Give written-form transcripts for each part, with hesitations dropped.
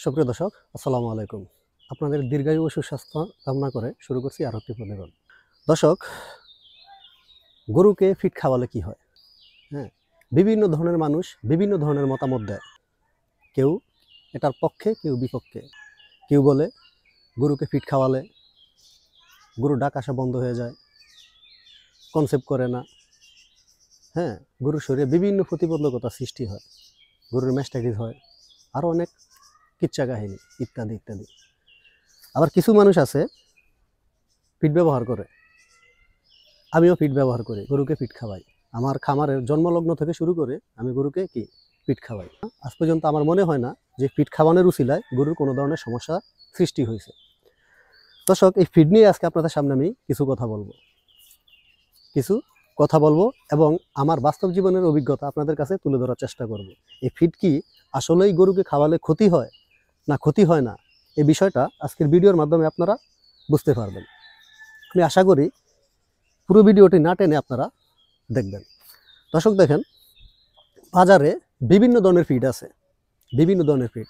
সুপ্রিয় দর্শক, আসসালামু আলাইকুম। আপনাদের দীর্ঘায়ু ও সুস্বাস্থ্য কামনা করে শুরু করছি আরও একটি প্রতিবেদন। দর্শক, গরুকে ফিড খাওয়ালে কি হয়? হ্যাঁ, বিভিন্ন ধরনের মানুষ বিভিন্ন ধরনের মতামত দেয়। কেউ এটার পক্ষে, কেউ বিপক্ষে। কেউ বলে গরুকে ফিড খাওয়ালে গরুর ডাক আসা বন্ধ হয়ে যায়, কনসেপ্ট করে না। হ্যাঁ, গরুর শরীরে বিভিন্ন প্রতিবন্ধকতা সৃষ্টি হয়, গরুর ম্যাস্টাইটিস হয়, আরও অনেক কিচ্ছা কাহিনী ইত্যাদি ইত্যাদি। আবার কিছু মানুষ আছে ফিড ব্যবহার করে। আমিও ফিড ব্যবহার করি, গরুকে ফিড খাওয়াই। আমার খামারের জন্মলগ্ন থেকে শুরু করে আমি গরুকে ফিড খাওয়াই। আজ পর্যন্ত আমার মনে হয় না যে ফিড খাওয়ানোর উছিলায় গরুর কোনো ধরনের সমস্যা সৃষ্টি হয়েছে। দর্শক, এই ফিড নিয়ে আজকে আপনাদের সামনে আমি কিছু কথা বলবো এবং আমার বাস্তব জীবনের অভিজ্ঞতা আপনাদের কাছে তুলে ধরার চেষ্টা করব। এই ফিড কি আসলেই গরুকে খাওয়ালে ক্ষতি হয় না ক্ষতি হয় না, এই বিষয়টা আজকের ভিডিওর মাধ্যমে আপনারা বুঝতে পারবেন। আমি আশা করি পুরো ভিডিওটি না টেনে আপনারা দেখবেন। দর্শক দেখেন, বাজারে বিভিন্ন ধরনের ফিড আছে, বিভিন্ন ধরনের ফিড।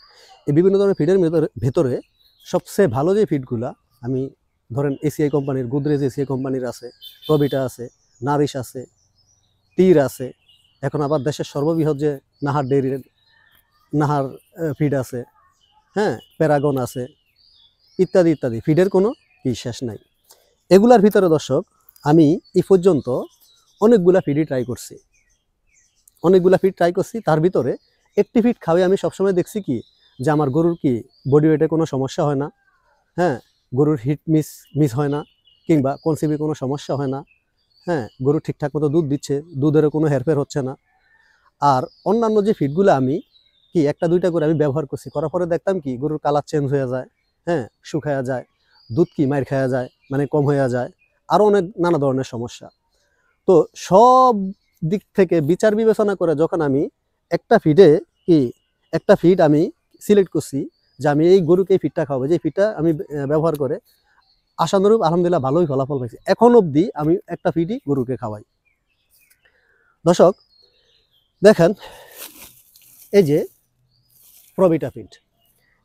এই বিভিন্ন ধরনের ফিডের ভেতরে সবচেয়ে ভালো যে ফিডগুলা, আমি ধরেন এসিআই কোম্পানির, গোদরেজ এসিআই কোম্পানির আছে, প্রবিটা আছে, নারিশ আছে, তীর আছে, এখন আবার দেশের সর্ববৃহৎ যে নাহার ফিড আছে, হ্যাঁ, প্যারাগন আছে, ইত্যাদি ইত্যাদি। ফিডের কোনো শেষ নাই। এগুলার ভিতরে দর্শক, আমি এই পর্যন্ত অনেকগুলা ফিডই ট্রাই করছি। তার ভিতরে একটি ফিড খাওয়াই আমি সবসময় দেখছি কি যে আমার গরুর বডি ওয়েটে কোনো সমস্যা হয় না, হ্যাঁ, গরুর হিট মিস হয় না, কিংবা কনসিভে কোনো সমস্যা হয় না, হ্যাঁ, গরু ঠিকঠাক মতো দুধ দিচ্ছে, দুধেরও কোনো হেরফের হচ্ছে না। আর অন্যান্য যে ফিডগুলো আমি একটা দুইটা করে আমি ব্যবহার করার পরে দেখতাম কি গরুর কালার চেঞ্জ হয়ে যায়, হ্যাঁ, শুকায়া যায়, দুধ মাইর খাওয়া যায়, মানে কম হয়ে যায়, আরও অনেক নানা ধরনের সমস্যা। তো সব দিক থেকে বিচার বিবেচনা করে যখন আমি একটা ফিড আমি সিলেক্ট করছি যে আমি এই গরুকে এই ফিডটা খাওয়াবো, যে ফিডটা আমি ব্যবহার করে আশানুরূপ আলহামদুলিল্লাহ ভালোই ফলাফল পাইছি। এখন অবধি আমি একটা ফিডই গরুকে খাওয়াই। দর্শক দেখেন, এই যে প্রবিটা ফিড,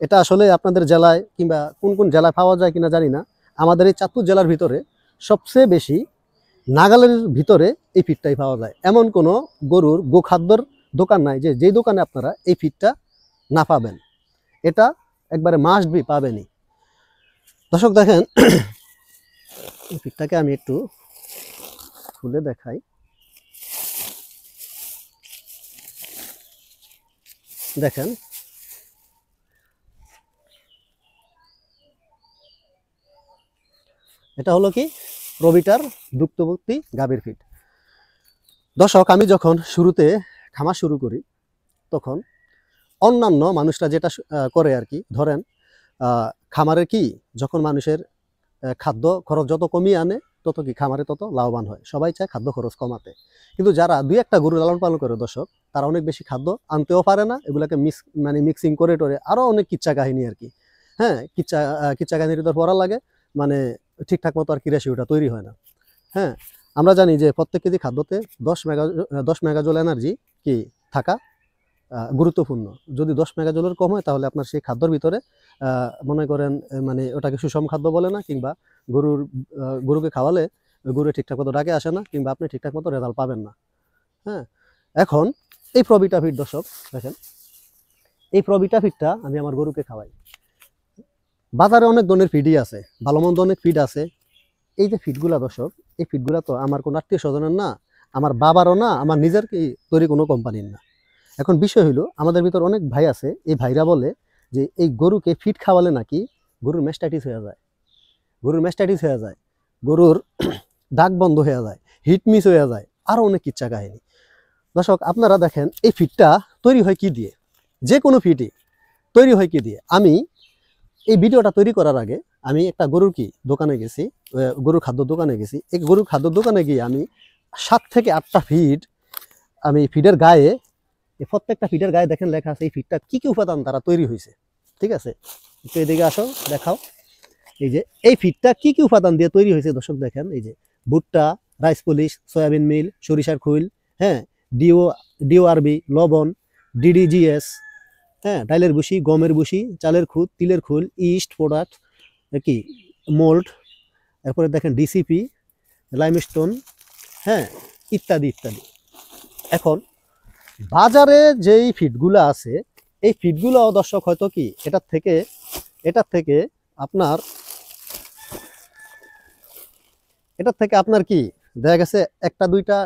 এটা আসলে আপনাদের জেলায় কিংবা কোন কোন জেলায় পাওয়া যায় কিনা জানি না। আমাদের এই চাঁদপুর জেলার ভিতরে সবচেয়ে বেশি নাগালের ভিতরে এই ফিডটাই পাওয়া যায়। এমন কোনো গরুর গোখাদ্যর দোকান নাই যে দোকানে আপনারা এই ফিডটা না পাবেন। এটা একবারে মাস্ট বি পাবেনই। দর্শক দেখেন, এই ফিডটাকে আমি একটু খুলে দেখাই। দেখেন, এটা হলো কি প্রবিটার দুগ্ধবর্তী গাভীর ফিড। দর্শক, আমি যখন শুরুতে খামার শুরু করি তখন অন্যান্য মানুষরা যেটা করে আর কি, ধরেন খামারের যখন মানুষের খাদ্য খরচ যত কমিয়ে আনে তত খামারে তত লাভবান হয়। সবাই চায় খাদ্য খরচ কমাতে, কিন্তু যারা দুই একটা গরু লালন পালন করে দর্শক, তারা অনেক বেশি খাদ্য আনতেও পারে না, এগুলাকে মিক্সিং করে টরে আরও অনেক কিচ্ছা কাহিনী আর কি, হ্যাঁ, কিচ্ছা কাহিনীর তো পড়া লাগে, মানে ঠিকঠাক মতো আর কি রেশিওটা তৈরি হয় না। হ্যাঁ, আমরা জানি যে প্রত্যেক কেজি খাদ্যতে 10 মেগাজোল এনার্জি থাকা গুরুত্বপূর্ণ। যদি 10 মেগাজোলের কম হয় তাহলে আপনার সেই খাদ্যর ভিতরে মনে করেন মানে ওটাকে সুষম খাদ্য বলে না, কিংবা গরুকে খাওয়ালে গরু ঠিকঠাক মতো ডাকে আসে না, কিংবা আপনি ঠিকঠাক মতো রেজাল্ট পাবেন না। হ্যাঁ, এখন এই প্রবিটা ফিড দর্শক দেখেন, এই প্রবিটা ফিডটা আমি আমার গরুকে খাওয়াই। বাজারে অনেক ধরনের ফিডই আছে, ভালো মন্দ অনেক ফিড আছে। এই যে ফিডগুলা দর্শক, এই ফিডগুলা তো আমার কোনো আত্মীয় স্বজনের না, আমার বাবারও না, আমার নিজের তৈরি কোনো কোম্পানির না। এখন বিষয় হলো, আমাদের ভিতর অনেক ভাই আছে, এই ভাইরা বলে যে এই গরুকে ফিড খাওয়ালে নাকি গরুর ম্যাস্টাইটিস হয়ে যায়, গরুর ডাক বন্ধ হয়ে যায়, হিট মিস হয়ে যায়, আরও অনেক কিচ্ছা কাহিনী। দর্শক আপনারা দেখেন, এই ফিডটা তৈরি হয় কি দিয়ে? যে কোনো ফিডই তৈরি হয় কি দিয়ে? আমি এই ভিডিওটা তৈরি করার আগে আমি একটা গরুর দোকানে গেছি, গরুর খাদ্য দোকানে গেছি। এই গরুর খাদ্য দোকানে গিয়ে আমি 7 থেকে 8টা ফিড, আমি ফিডের গায়ে, প্রত্যেকটা ফিডের গায়ে দেখেন লেখা আছে এই ফিডটা কি উপাদান দ্বারা তৈরি হয়েছে। ঠিক আছে, একটু এদিকে আসো, দেখাও। এই যে এই ফিডটা কি উপাদান দিয়ে তৈরি হয়েছে দর্শক দেখেন, এই যে ভুট্টা, রাইস পলিশ, সয়াবিন মিল, সরিষার খৈল, হ্যাঁ, ডিওআরবি, লবণ, ডিডিজিএস, হ্যাঁ, ডাইলের ভুসি, গমের ভুসি, চালের খুদ, তিলের খোল, ইস্ট প্রোডাক্ট, কি মোল্ড, এরপরে দেখেন ডিসিপি, লাইমস্টোন, হ্যাঁ, ইত্যাদি ইত্যাদি। এখন বাজারে যেই ফিডগুলো আছে এই ফিডগুলো দর্শক হয়তো কি এটার থেকে আপনার কি দেখা গেছে একটা দুইটা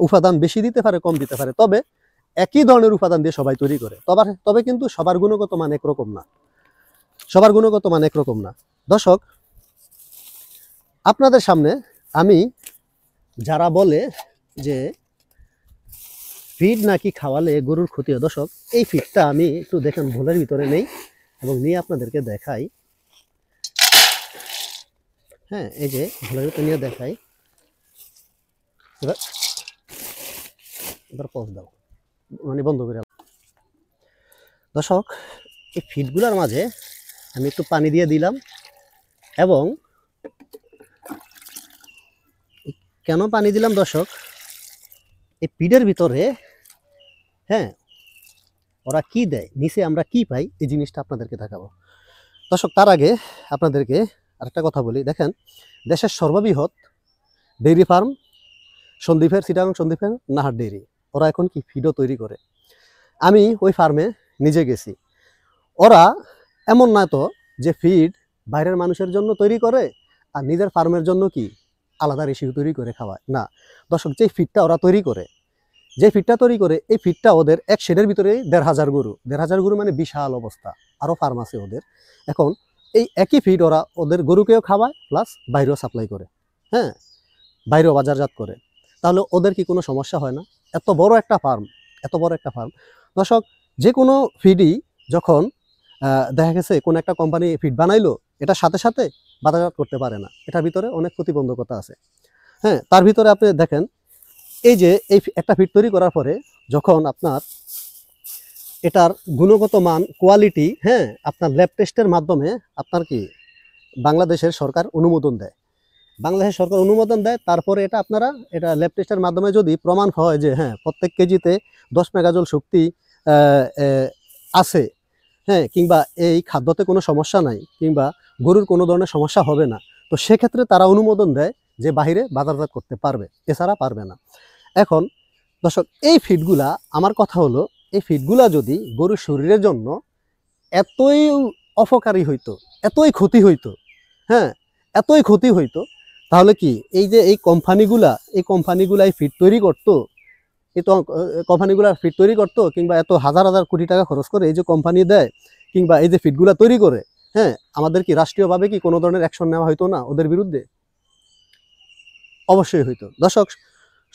উপাদান বেশি দিতে পারে, কম দিতে পারে, তবে একই ধরনের উপাদান দিয়ে সবাই তৈরি করে। তবে কিন্তু সবার গুণগত মান একরকম না। দর্শক, আপনাদের সামনে আমি যারা বলে যে ফিড নাকি খাওয়ালে গরুর ক্ষতি হয়, দর্শক এই ফিডটা আমি একটু দেখেন ভোলের ভিতরে নেই এবং নিয়ে আপনাদেরকে দেখাই। হ্যাঁ, এই যে ভোলের ভিতরে নিয়ে দেখাই। এবার পজ দাও, মানে বন্ধ করে। দর্শক, এই ফিডগুলোর মাঝে আমি একটু পানি দিয়ে দিলাম এবং কেন পানি দিলাম দর্শক, এই ফিডের ভিতরে হ্যাঁ ওরা কি দেয়, নিচে আমরা কি পাই, এই জিনিসটা আপনাদেরকে দেখাবো। দর্শক, তার আগে আপনাদেরকে আরেকটা কথা বলি। দেখেন, দেশের সর্ববৃহৎ ডেইরি ফার্ম চিটাগাং সন্দ্বীপের নাহার ডেইরি, ওরা এখন কি ফিডও তৈরি করে। আমি ওই ফার্মে নিজে গেছি। ওরা এমন না তো যে ফিড বাইরের মানুষের জন্য তৈরি করে আর নিজের ফার্মের জন্য কি আলাদা রেশিও তৈরি করে খাওয়ায় না। দর্শক, যে ফিডটা ওরা তৈরি করে এই ফিডটা ওদের এক শেডের ভিতরে ১,৫০০ গরু, মানে বিশাল অবস্থা। আরও ফার্ম আছে ওদের। এখন এই একই ফিড ওরা ওদের গরুকেও খাওয়ায়, প্লাস বাইরেও সাপ্লাই করে, হ্যাঁ, বাইরেও বাজারজাত করে। তাহলে ওদের কি কোনো সমস্যা হয় না? এত বড় একটা ফার্ম। দর্শক, যে কোনো ফিডই যখন দেখা গেছে কোনো একটা কোম্পানি ফিড বানাইলো, এটার সাথে সাথে বাজারজাত করতে পারে না। এটার ভিতরে অনেক প্রতিবন্ধকতা আছে। হ্যাঁ, তার ভিতরে আপনি দেখেন, এই যে এই একটা ফিড তৈরি করার পরে যখন আপনার এটার গুণগত মান, কোয়ালিটি, হ্যাঁ, আপনার ল্যাব টেস্টের মাধ্যমে আপনার কি বাংলাদেশের সরকার অনুমোদন দেয়। তারপরে এটা ল্যাব টেস্টের মাধ্যমে যদি প্রমাণ হয় যে হ্যাঁ প্রত্যেক কেজিতে 10 মেগাজোল শক্তি আছে, হ্যাঁ, কিংবা এই খাদ্যতে কোনো সমস্যা নাই, কিংবা গরুর কোনো ধরনের সমস্যা হবে না, তো সেক্ষেত্রে তারা অনুমোদন দেয় যে বাহিরে বাজারজাত করতে পারবে, এছাড়া পারবে না। এখন দর্শক, এই ফিডগুলা, আমার কথা হলো, এই ফিডগুলা যদি গরুর শরীরের জন্য এতই অপকারী হইতো, এতই ক্ষতি হইতো, তাহলে কি এই যে এই কোম্পানিগুলা এই ফিড তৈরি করতো, কিংবা এত হাজার হাজার কোটি টাকা খরচ করে এই যে কোম্পানি দেয়, কিংবা এই যে ফিডগুলা তৈরি করে, হ্যাঁ, আমাদের কি রাষ্ট্রীয়ভাবে কি কোনো ধরনের অ্যাকশন নেওয়া হইতো না ওদের বিরুদ্ধে? অবশ্যই হইতো। দর্শক,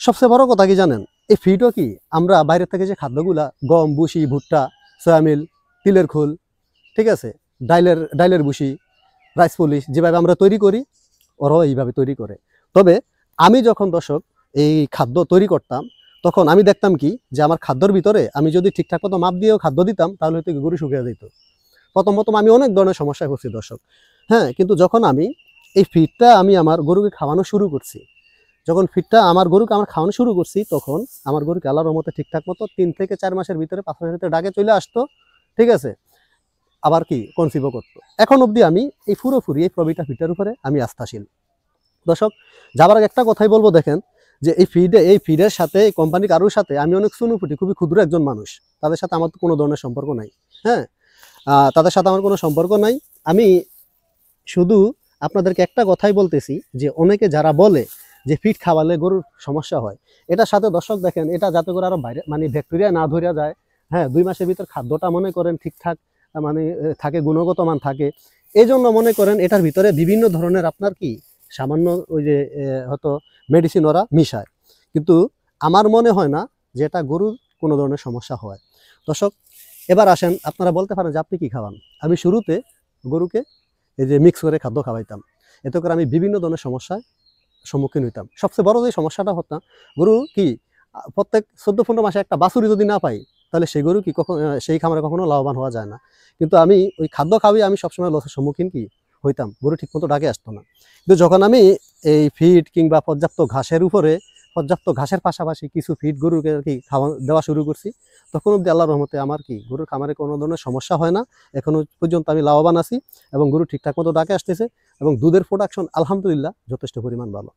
সবচেয়ে বড় কথা কি জানেন, এই ফিডও কি আমরা বাইরে থেকে যে খাদ্যগুলা, গম, ভুসি, ভুট্টা, সয়ামিল, তিলের খোল, ঠিক আছে, ডাইলের ভুসি, রাইস পলিশ, যেভাবে আমরা তৈরি করি ওরাও এইভাবে তৈরি করে। তবে আমি যখন দর্শক এই খাদ্য তৈরি করতাম, তখন আমি দেখতাম কি যে আমার খাদ্যর ভিতরে আমি যদি ঠিকঠাক মতো মাপ দিয়েও খাদ্য দিতাম, তাহলে হয়তো গরু শুকিয়ে যেত। প্রথম আমি অনেক ধরনের সমস্যায় পড়ছি দর্শক। হ্যাঁ, কিন্তু যখন আমি এই ফিডটা আমি আমার গরুকে খাওয়ানো শুরু করছি, তখন আমার গরুকে আল্লাহর রহমতে ঠিকঠাক মতো 3 থেকে 4 মাসের ভিতরে, 5 মাসের ভিতরে ডাকে চলে আসতো, ঠিক আছে, আবার কি কনসিভও করতো। এখন অবধি আমি এই পুরোপুরি এই প্রবিটা ফিডটার উপরে আমি আস্থাশীল। দর্শক, যাবার আগে একটা কথাই বলবো, দেখেন যে এই ফিডের সাথে এই কোম্পানি কারোর সাথে আমি অনেক সুনুপুটি, খুবই ক্ষুদ্র একজন মানুষ, তাদের সাথে আমার কোনো ধরনের সম্পর্ক নাই। হ্যাঁ, তাদের সাথে আমার কোনো সম্পর্ক নাই। আমি শুধু আপনাদেরকে একটা কথাই বলতেছি যে অনেকে যারা বলে যে ফিড খাওয়ালে গরুর সমস্যা হয়, এটার সাথে দর্শক দেখেন, এটা যাতে করে আরো বাইরে মানে ব্যাকটেরিয়া না ধরিয়া যায়, হ্যাঁ, 2 মাসের ভিতর খাদ্যটা মনে করেন ঠিকঠাক মানে থাকে, গুণগত মান থাকে, এই জন্য মনে করেন এটার ভিতরে বিভিন্ন ধরনের আপনার কি সামান্য ওই যে হয়তো মেডিসিন ওরা মিশায়, কিন্তু আমার মনে হয় না যে এটা গরুর কোনো ধরনের সমস্যা হয়। দর্শক, এবার আসেন, আপনারা বলতে পারেন যে আপনি কি খাওয়ান। আমি শুরুতে গরুকে এই যে মিক্স করে খাদ্য খাওয়াইতাম, এতে করে আমি বিভিন্ন ধরনের সমস্যার সম্মুখীন হইতাম। সবচেয়ে বড় যে সমস্যাটা হতাম, গরু কি প্রত্যেক 14-15 মাসে একটা বাছুরি যদি না পাই, তাহলে সেই গরু কি সেই খামারে কখনো লাভবান হওয়া যায় না। কিন্তু আমি ওই খাদ্য খাওয়াই আমি সবসময় লসের সম্মুখীন কি হইতাম, গরু ঠিক মতো ডাকে আসতো না। কিন্তু যখন আমি এই ফিড কিংবা পর্যাপ্ত ঘাসের উপরে পর্যাপ্ত ঘাসের পাশাপাশি কিছু ফিড গরুকে আর কি খাওয়া দেওয়া শুরু করছি, তখন অব্দি আল্লাহর রহমতে আমার কি গরুর খামারে কোনো ধরনের সমস্যা হয় না। এখনো পর্যন্ত আমি লাভবান আছি এবং গরু ঠিকঠাক মতো ডাকে আসতেছে এবং দুধের প্রোডাকশন আলহামদুলিল্লাহ যথেষ্ট পরিমাণ ভালো।